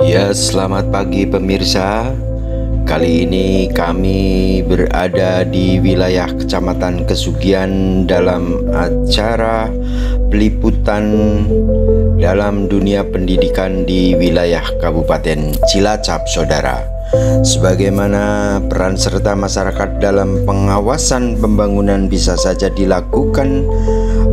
Ya, selamat pagi pemirsa. Kali ini kami berada di wilayah Kecamatan Kesugian dalam acara peliputan dalam dunia pendidikan di wilayah Kabupaten Cilacap, saudara. Sebagaimana peran serta masyarakat dalam pengawasan pembangunan bisa saja dilakukan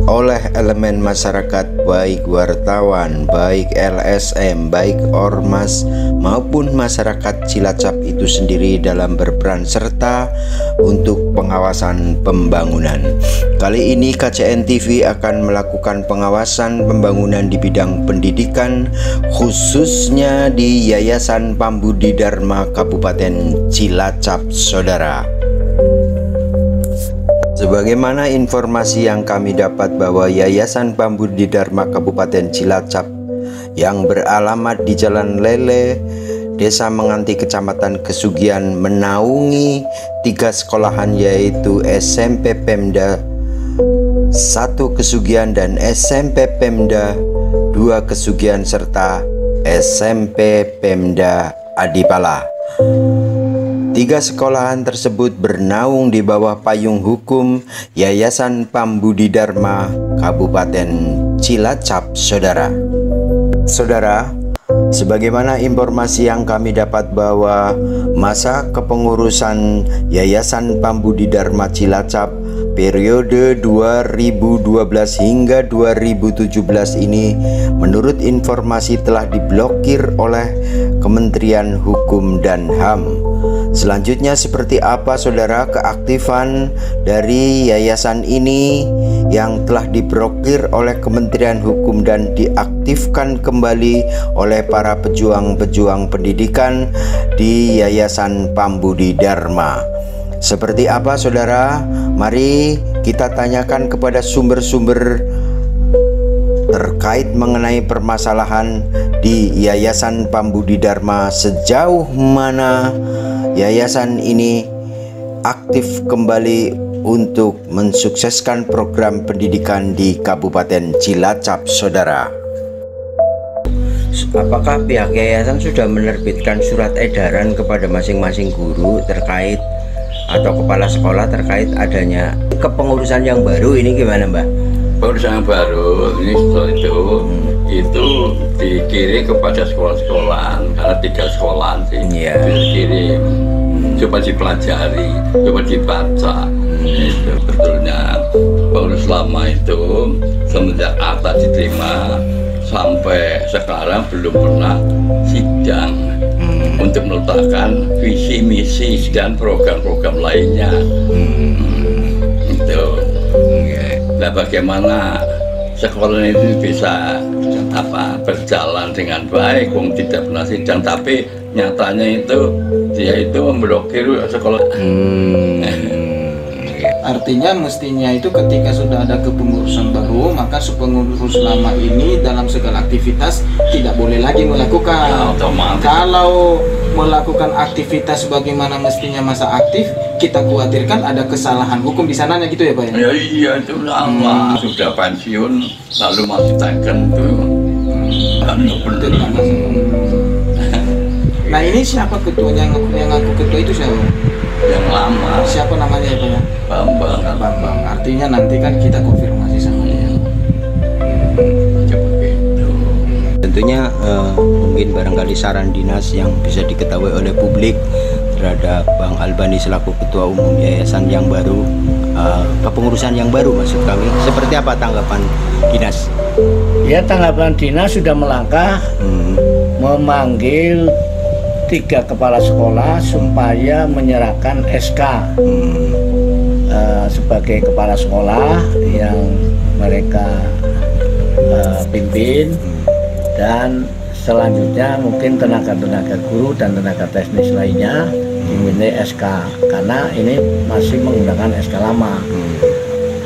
oleh elemen masyarakat, baik wartawan, baik LSM, baik ormas maupun masyarakat Cilacap itu sendiri dalam berperan serta untuk pengawasan pembangunan. Kali ini KCN TV akan melakukan pengawasan pembangunan di bidang pendidikan, khususnya di Yayasan Pambudi Dharma Kabupaten Cilacap, saudara. Sebagaimana informasi yang kami dapat bahwa Yayasan Pambudi Dharma Kabupaten Cilacap yang beralamat di Jalan Lele, Desa Menganti, Kecamatan Kesugian menaungi 3 sekolahan, yaitu SMP Pemda 1 Kesugian dan SMP Pemda 2 Kesugian serta SMP Pemda Adipala. 3 sekolahan tersebut bernaung di bawah payung hukum Yayasan Pambudi Dharma Kabupaten Cilacap, saudara. Saudara, sebagaimana informasi yang kami dapat bahwa masa kepengurusan Yayasan Pambudi Dharma Cilacap periode 2012 hingga 2017 ini menurut informasi telah diblokir oleh Kementerian Hukum dan HAM. Selanjutnya seperti apa, saudara, keaktifan dari yayasan ini yang telah diblokir oleh Kementerian Hukum dan diaktifkan kembali oleh para pejuang-pejuang pendidikan di Yayasan Pambudi Dharma? Seperti apa, saudara? Mari kita tanyakan kepada sumber-sumber terkait mengenai permasalahan di Yayasan Pambudi Dharma, sejauh mana yayasan ini aktif kembali untuk mensukseskan program pendidikan di Kabupaten Cilacap, saudara. Apakah pihak yayasan sudah menerbitkan surat edaran kepada masing-masing guru terkait atau kepala sekolah terkait adanya kepengurusan yang baru ini, gimana, Mbak? Pengurusan yang baru ini setelah itu dikirim kepada sekolah-sekolah, karena 3 sekolah sih dikirim, coba dipelajari, coba dibaca. Itu betulnya pengurus lama itu semenjak akta diterima sampai sekarang belum pernah sidang untuk meletakkan visi misi dan program-program lainnya. Itu. Nah, bagaimana sekolah itu bisa berjalan dengan baik, tidak pernah sidang, tapi nyatanya itu dia itu memblokir sekolah. Artinya mestinya itu ketika sudah ada kepengurusan baru, maka pengurus lama ini dalam segala aktivitas tidak boleh lagi melakukan. Kalau melakukan aktivitas bagaimana mestinya masa aktif, kita khawatirkan ada kesalahan hukum di sananya, gitu ya, Pak? Ya iya, itu lama sudah pensiun lalu masih taken tuh. Nah, ini siapa ketuanya yang ngaku ketua itu siapa? Yang lama. Siapa namanya ya, Pak? Ya? Bambang. Artinya nanti kan kita konfirmasi sama dia. Tentunya mungkin barangkali saran dinas yang bisa diketahui oleh publik terhadap Bang Albani selaku Ketua Umum Yayasan yang baru, kepengurusan yang baru maksud kami, seperti apa tanggapan dinas? Ya, tanggapan dinas sudah melangkah memanggil 3 kepala sekolah supaya menyerahkan SK sebagai kepala sekolah yang mereka pimpin, dan selanjutnya mungkin tenaga-tenaga guru dan tenaga teknis lainnya diminta SK, karena ini masih menggunakan SK lama.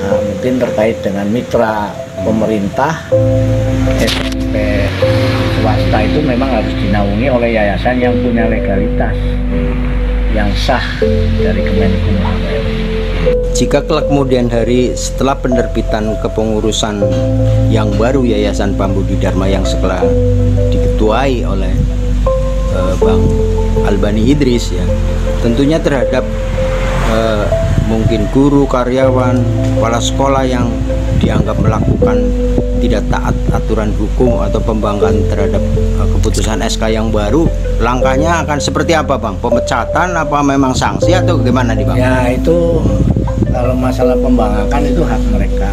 Mungkin terkait dengan mitra pemerintah, SMP swasta itu memang harus dinaungi oleh yayasan yang punya legalitas yang sah dari Kemenkumham. Jika kelak kemudian hari setelah penerbitan kepengurusan yang baru Yayasan Pambudi Dharma yang setelah diketuai oleh Bang Albani Idris ya, tentunya terhadap mungkin guru, karyawan, kepala sekolah yang dianggap melakukan tidak taat aturan hukum atau pembangkangan terhadap keputusan SK yang baru, langkahnya akan seperti apa Bang? Pemecatan apa memang sanksi atau gimana nih Bang? Ya itu kalau masalah pembangkangan itu hak mereka,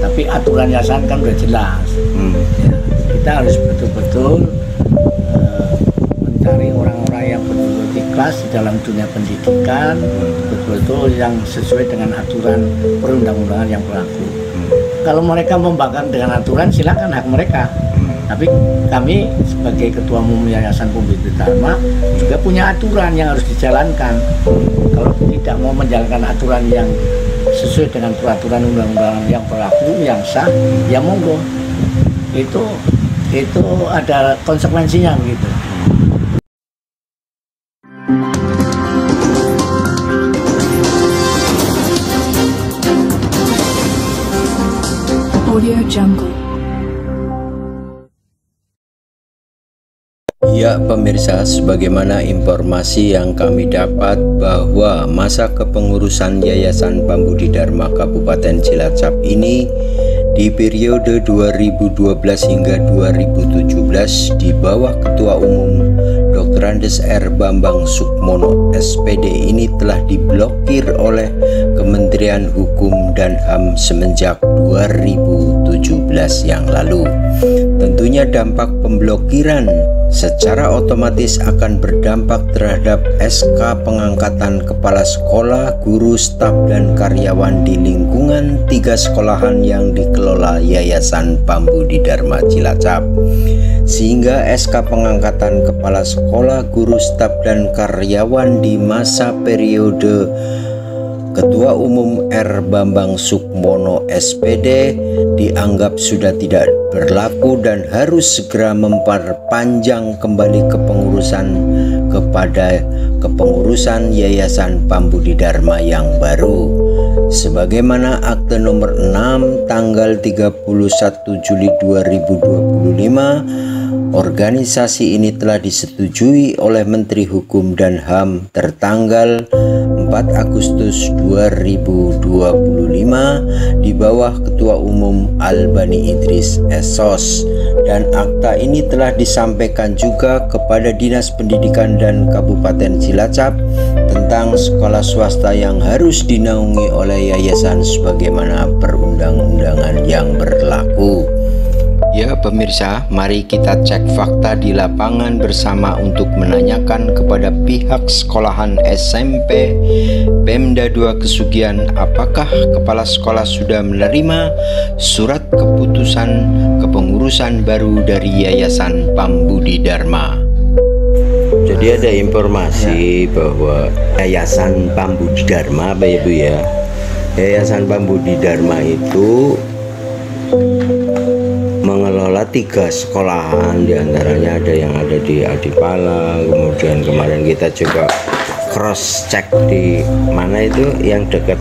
tapi aturan yayasan kan udah jelas. Ya, kita harus betul-betul mencari orang-orang yang betul-betul ikhlas di dalam dunia pendidikan, betul-betul yang sesuai dengan aturan perundang-undangan yang berlaku. Kalau mereka membangkang dengan aturan, silakan, hak mereka. Tapi kami sebagai Ketua Umum Yayasan Pembudi Dharma juga punya aturan yang harus dijalankan. Kalau tidak mau menjalankan aturan yang sesuai dengan peraturan undang-undangan yang berlaku, yang sah, ya monggo. Itu ada konsekuensinya begitu. Audio Jungle. Ya pemirsa, sebagaimana informasi yang kami dapat bahwa masa kepengurusan Yayasan Pambudi Dharma Kabupaten Cilacap ini di periode 2012 hingga 2017 di bawah Ketua Umum Dr. Andes R. Bambang Sukmono SPD ini telah diblokir oleh Kementerian Hukum dan HAM semenjak 2017 yang lalu. Tentunya dampak pemblokiran secara otomatis akan berdampak terhadap SK pengangkatan kepala sekolah, guru, staf, dan karyawan di lingkungan 3 sekolahan yang dikelola Yayasan Pambudi Dharma Cilacap. Sehingga SK pengangkatan kepala sekolah, guru, staf, dan karyawan di masa periode Ketua Umum R. Bambang Sukmono SPD dianggap sudah tidak berlaku dan harus segera memperpanjang kembali kepengurusan kepada kepengurusan Yayasan Pambudi Dharma yang baru. Sebagaimana Akte Nomor 6 tanggal 31 Juli 2025, organisasi ini telah disetujui oleh Menteri Hukum dan HAM tertanggal 4 Agustus 2025 di bawah Ketua Umum Albani Idris SOS, dan akta ini telah disampaikan juga kepada Dinas Pendidikan dan Kabupaten Cilacap tentang sekolah swasta yang harus dinaungi oleh yayasan sebagaimana perundang-undangan yang berlaku. Ya pemirsa, mari kita cek fakta di lapangan bersama untuk menanyakan kepada pihak sekolahan SMP Pemda 2 Kesugian apakah kepala sekolah sudah menerima surat keputusan kepengurusan baru dari Yayasan Pambudi Dharma. Jadi ada informasi bahwa Yayasan Pambudi Dharma, Bapak Ibu ya, Yayasan Pambudi Dharma itu mengelola 3 sekolahan, diantaranya ada yang ada di Adipala, kemudian kemarin kita juga cross check di mana itu yang dekat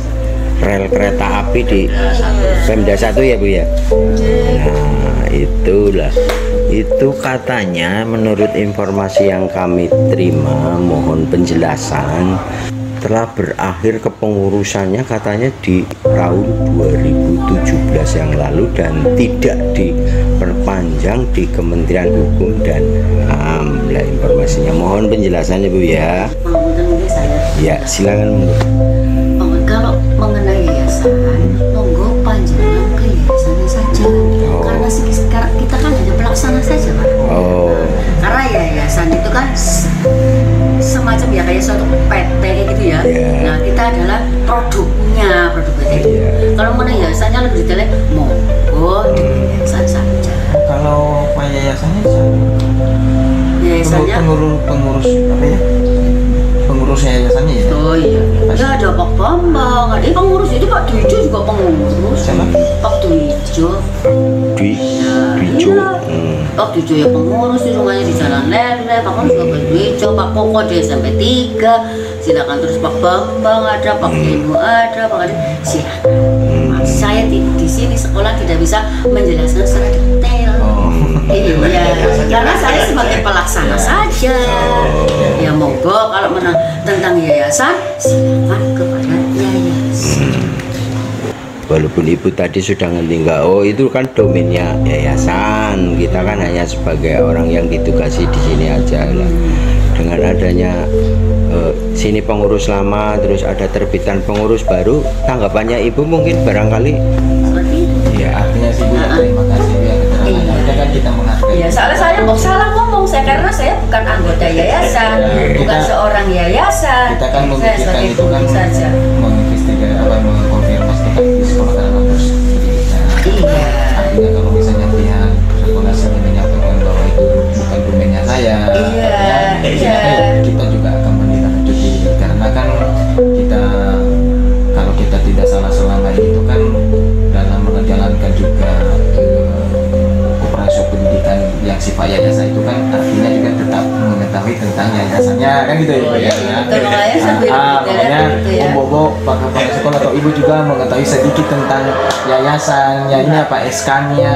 rel kereta api di Pemda 1 ya Bu ya. Nah itulah, itu katanya menurut informasi yang kami terima, mohon penjelasan, telah berakhir kepengurusannya katanya di tahun 2017 yang lalu dan tidak diperpanjang di Kementerian Hukum dan HAM. Nah, informasinya mohon penjelasannya Bu ya. Ya silakan. Kalau mengenai yayasan, monggo panjangan ke yayasannya saja. Karena sekarang kita kan hanya pelaksana saja Pak. Karena yayasan itu kan semacam ya kayak suatu PT gitu ya. Nah kita adalah produknya, produk PT. Kalau mengenai yayasannya lebih detailnya monggo di yayasan saja. Kalau yayasannya yayasannya pengurus apa ya? Pengurus yayasannya ya? Oh iya. Ya ada Pak Bambang, ada pengurus itu Pak Dwijo juga pengurus. Siapa? Pak Dwijo. Dwijo. Pak Dwijo ya pengurus di rumahnya di Jalan Lele. Pak Bambang juga Pak Dwijo, Pak Poko di SMP 3. Silakan terus Pak Bambang ada, Pak Inu ada, Pak Adi. Silakan. Saya di sini sekolah tidak bisa menjelaskan secara detail. Iya, karena saya sebagai pelaksana saja. saja. Ya monggo kalau tentang yayasan silakan kepada yayasan. Walaupun ibu tadi sudah ngerti nggak, oh itu kan domainnya yayasan, kita kan hanya sebagai orang yang ditugasi di sini aja lah. Dengan adanya sini pengurus lama, terus ada terbitan pengurus baru, tanggapannya ibu mungkin barangkali ya artinya sih Bu, terima kasih ya keterangannya, kan kita menghargai. Iya, soalnya saya kok salah ngomong karena saya bukan anggota yayasan, bukan seorang yayasan. Kita kan membuktikan itu kan saja. Mengkonfirmasikan di sekolah dalam proses pendidikan. Iya. Artinya kalau misalnya pihak sekolah sendiri menyatakan bahwa itu bukan domainnya saya, kita juga akan menindaklanjuti karena kan kita kalau kita tidak salah selama itu kan dalam menjalankan juga operasi pendidikan yang sifat yayasan itu kan artinya juga tetap mengetahui tentang yayasannya kan gitu ya. Makanya Om Bobo Pak Kepala Sekolah atau Ibu juga mengetahui sedikit tentang yayasan ya, ini apa SK-nya,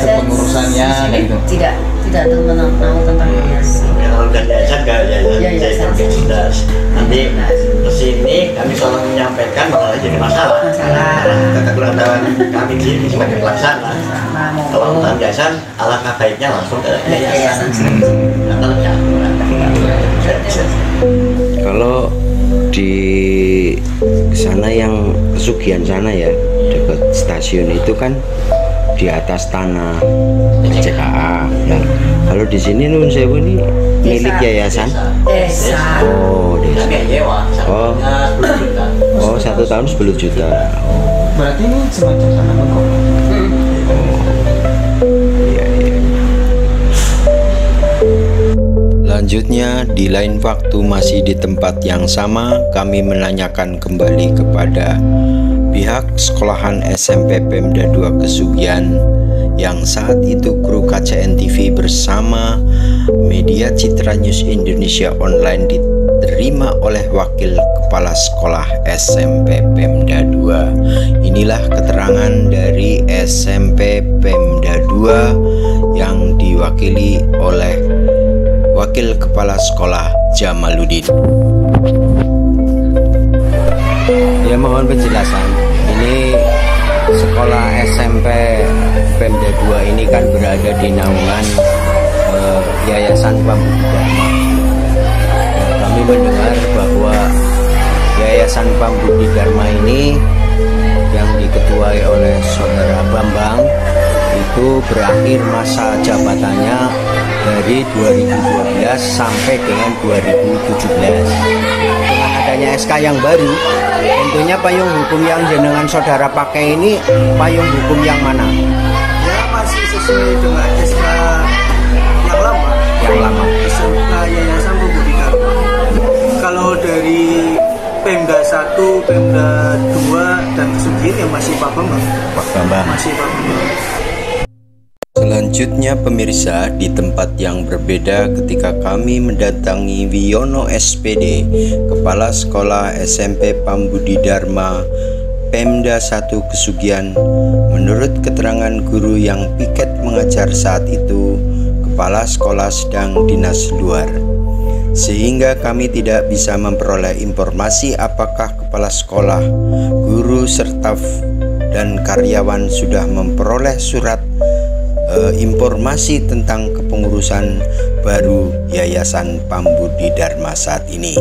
kepengurusannya gitu. Tidak tahu tentang yayasan. Kalau udah yayasan ke yayasan Universitas. Nanti kesini kami selalu menyampaikan malah jadi masalah. Kata kurang kami di sini sebagai pelaksana. Kalau tentang yayasan, alangkah baiknya langsung ke yayasan. Kalau di sana yang Pesugihan sana ya, dekat stasiun itu kan di atas tanah CKA. Nah, kalau di sini Nun Sewu ini milik yayasan. Desa. Oh, desa. Oh, 1 tahun 10 juta. Berarti ini semacam tanah bengkok. Iya. Selanjutnya, di lain waktu masih di tempat yang sama, kami menanyakan kembali kepada pihak sekolahan SMP Pemda 2 Kesugihan yang saat itu kru KCN TV bersama media Citra News Indonesia Online diterima oleh Wakil Kepala Sekolah SMP Pemda 2. Inilah keterangan dari SMP Pemda 2 yang diwakili oleh Wakil Kepala Sekolah Jamaluddin. Ya, mohon penjelasan. Ini sekolah SMP Pemda 2 ini kan berada di naungan Yayasan Pambudi Dharma. Kami mendengar bahwa Yayasan Pambudi Dharma ini yang diketuai oleh Saudara Bambang itu berakhir masa jabatannya dari 2012 sampai dengan 2017. Dengan adanya SK yang baru, tentunya payung hukum yang jenengan saudara pakai ini payung hukum yang mana? Ya masih sesuai dengan SK yang lama. Yang lama. SK Yayasan Pambudi Dharma. Kalau dari Pemda 1, Pemda 2 dan Kesugihan ya masih Pak Bambang. Pak Bambang. Masih Pak Bambang. Selanjutnya pemirsa, di tempat yang berbeda ketika kami mendatangi Wiono SPD, Kepala Sekolah SMP Pambudi Dharma Pemda 1 Kesugihan. Menurut keterangan guru yang piket mengajar saat itu, Kepala Sekolah sedang dinas luar, sehingga kami tidak bisa memperoleh informasi apakah Kepala Sekolah, guru, serta dan karyawan sudah memperoleh surat informasi tentang kepengurusan baru Yayasan Pambudi Dharma saat ini.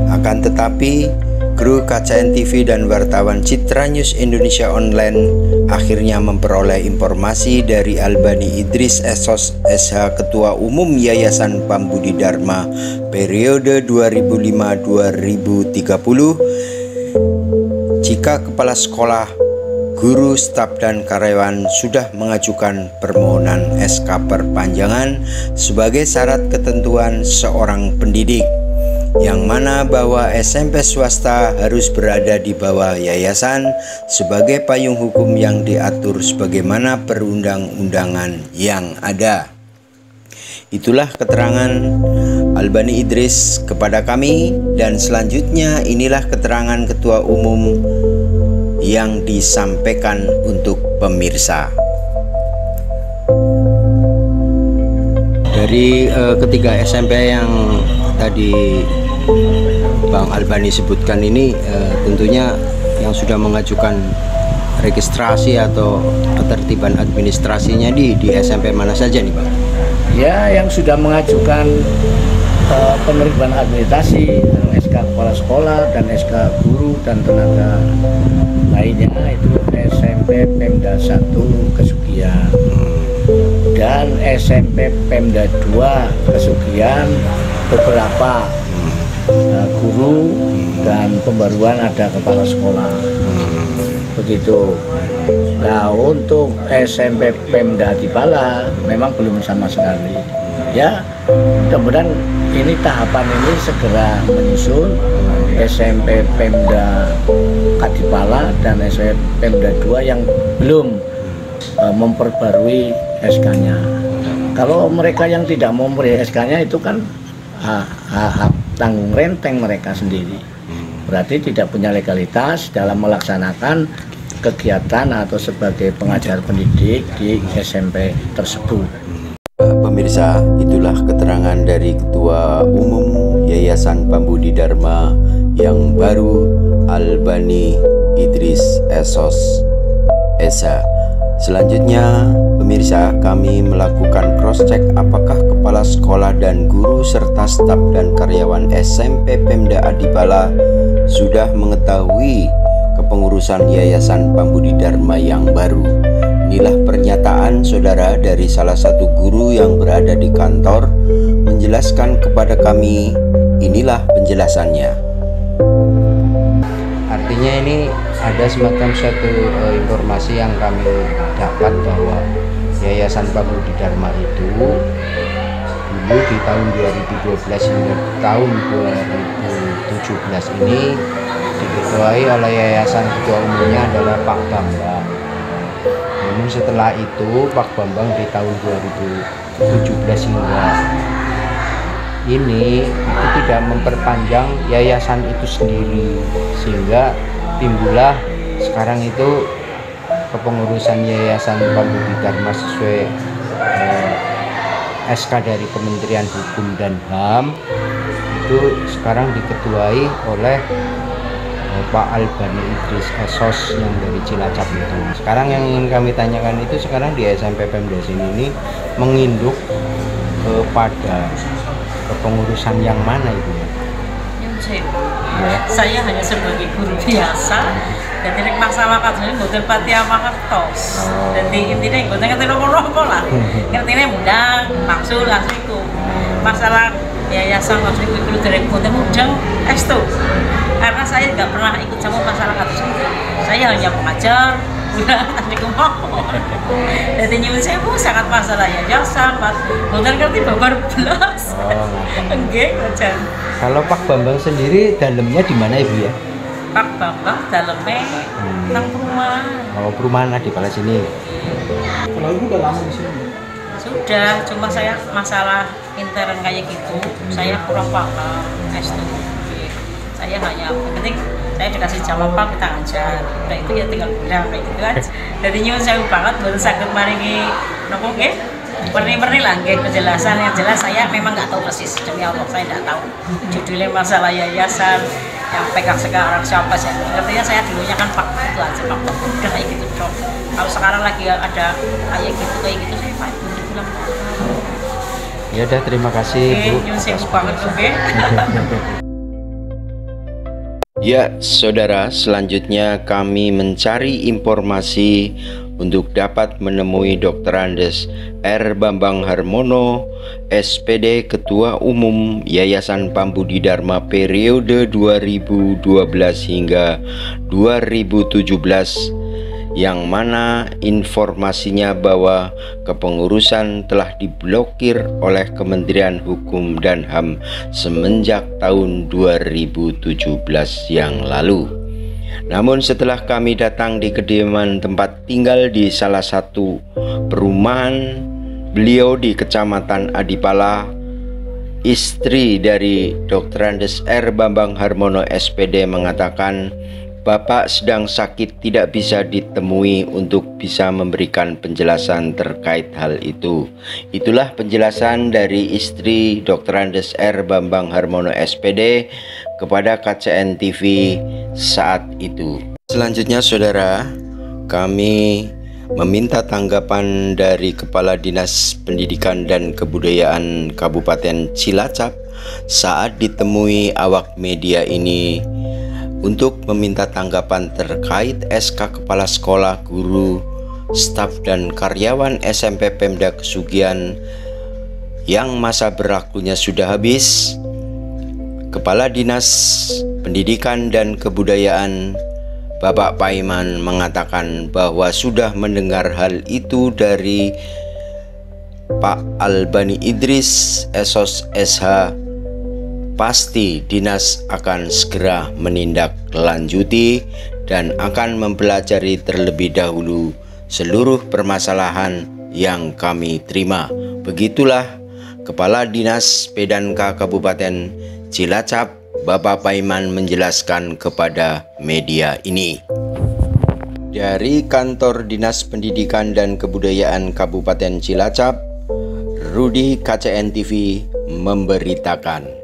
Akan tetapi, kru KCN TV dan wartawan Citra News Indonesia Online akhirnya memperoleh informasi dari Albani Idris SOS SH Ketua Umum Yayasan Pambudi Dharma periode 2005-2030 jika kepala sekolah, guru, staf, dan karyawan sudah mengajukan permohonan SK perpanjangan sebagai syarat ketentuan seorang pendidik, yang mana bahwa SMP swasta harus berada di bawah yayasan sebagai payung hukum yang diatur sebagaimana perundang-undangan yang ada. Itulah keterangan Albani Idris kepada kami, dan selanjutnya inilah keterangan Ketua Umum yang disampaikan untuk pemirsa. Dari ketiga SMP yang tadi Bang Albani sebutkan ini, tentunya yang sudah mengajukan registrasi atau ketertiban administrasinya di SMP mana saja nih Bang? Ya, yang sudah mengajukan penerbitan administrasi, SK kepala sekolah dan SK guru dan tenaga lainnya itu SMP Pemda 1 Kesugian dan SMP Pemda 2 Kesugian beberapa guru dan pembaruan ada kepala sekolah. Begitu. Nah, untuk SMP Pemda Adipala memang belum sama sekali. Ya, mudah-mudahan ini tahapan ini segera menyusul SMP Pemda Adipala dan SMP Pemda 2 yang belum memperbarui SK-nya. Kalau mereka yang tidak memperbarui SK-nya itu kan hak tanggung renteng mereka sendiri. Berarti tidak punya legalitas dalam melaksanakan kegiatan atau sebagai pengajar pendidik di SMP tersebut. Pemirsa, itulah keterangan dari Ketua Umum Yayasan Pambudi Dharma yang baru, Albani Idris Esos Esa. Selanjutnya, pemirsa, kami melakukan cross-check apakah kepala sekolah dan guru serta staf dan karyawan SMP Pemda Adipala sudah mengetahui kepengurusan Yayasan Pambudi Dharma yang baru. Inilah pernyataan saudara dari salah satu guru yang berada di kantor menjelaskan kepada kami. Inilah penjelasannya. Artinya ini ada semacam suatu informasi yang kami dapat bahwa Yayasan Pambudi Dharma itu dulu di tahun 2012 hingga tahun 2017 ini diketuai oleh Yayasan, ketua umumnya adalah Pak Bambang. Namun setelah itu Pak Bambang di tahun 2017 hingga ini itu tidak memperpanjang yayasan itu sendiri, sehingga timbullah sekarang itu kepengurusan Yayasan Pambudi Dharma sesuai SK dari Kementerian Hukum dan HAM itu sekarang diketuai oleh Pak Albani Idris Esos yang dari Cilacap itu. Sekarang yang ingin kami tanyakan itu sekarang di SMP Pemda sini ini menginduk kepada kepengurusan yang mana itu ya? Ya. Saya hanya sebagai guru biasa. Jadi nek masalah kajian mboten pati amakertos. Jadi intine mboten ngerti nopo-nopo lah. Ngertine mundang, maksud asliku. Masalah yayasan asliku itu dari mboten mundang estu. Karena saya nggak pernah ikut sama masalah kajian. Saya hanya mengajar, udah asliku mau. Jadi nyuwun sewu sangat masalah yayasan, Mas. Mboten ngerti babar belas. Nggih, aja. Kalau Pak Bambang sendiri dalamnya di mana Ibu ya? Pak Bambang dalamnya nang perumahan. Oh, perumahan Adipala sini. Kalau Ibu udah lama di sini? Sudah, cuma saya masalah intern kayak gitu, saya kurang paham. Saya hanya penting saya dikasih jawaban kita ngajar. Udah itu ya tinggal bilang kayak gitu aja. Jadi nyuwun sewu banget baru saged maringi nopo nggih? Perni-perni lah nggih penjelasan yang jelas. Saya memang nggak tahu persis, demi Allah saya nggak tahu judulnya masalah yayasan yang pegang sekarang siapa sih. Artinya saya dulunya kan Pak itu aja Pak udah kayak gitu dong. Kalau sekarang lagi ada kayak gitu saya Pak itu bilang. Ya udah, terima kasih Bu. Nyuwun sewu banget oke. Ya, saudara, selanjutnya kami mencari informasi untuk dapat menemui Dr. Andes R. Bambang Harmono, SPD Ketua Umum Yayasan Pambudi Dharma periode 2012 hingga 2017, yang mana informasinya bahwa kepengurusan telah diblokir oleh Kementerian Hukum dan HAM semenjak tahun 2017 yang lalu. Namun setelah kami datang di kediaman tempat tinggal di salah satu perumahan beliau di Kecamatan Adipala, istri dari Dr. Andes R. Bambang Harmono SPD mengatakan Bapak sedang sakit, tidak bisa ditemui untuk bisa memberikan penjelasan terkait hal itu. Itulah penjelasan dari istri Dr. Andes R. Bambang Harmono SPD kepada KCN TV saat itu. Selanjutnya saudara, kami meminta tanggapan dari Kepala Dinas Pendidikan dan Kebudayaan Kabupaten Cilacap saat ditemui awak media ini untuk meminta tanggapan terkait SK Kepala Sekolah, Guru, Staf dan Karyawan SMP Pemda Kesugian yang masa berlakunya sudah habis. Kepala Dinas Pendidikan dan Kebudayaan Bapak Paiman mengatakan bahwa sudah mendengar hal itu dari Pak Albani Idris, Esos SH. Pasti dinas akan segera menindaklanjuti dan akan mempelajari terlebih dahulu seluruh permasalahan yang kami terima. Begitulah Kepala Dinas P&K Kabupaten Cilacap, Bapak Paiman menjelaskan kepada media ini. Dari Kantor Dinas Pendidikan dan Kebudayaan Kabupaten Cilacap, Rudi KCN TV memberitakan.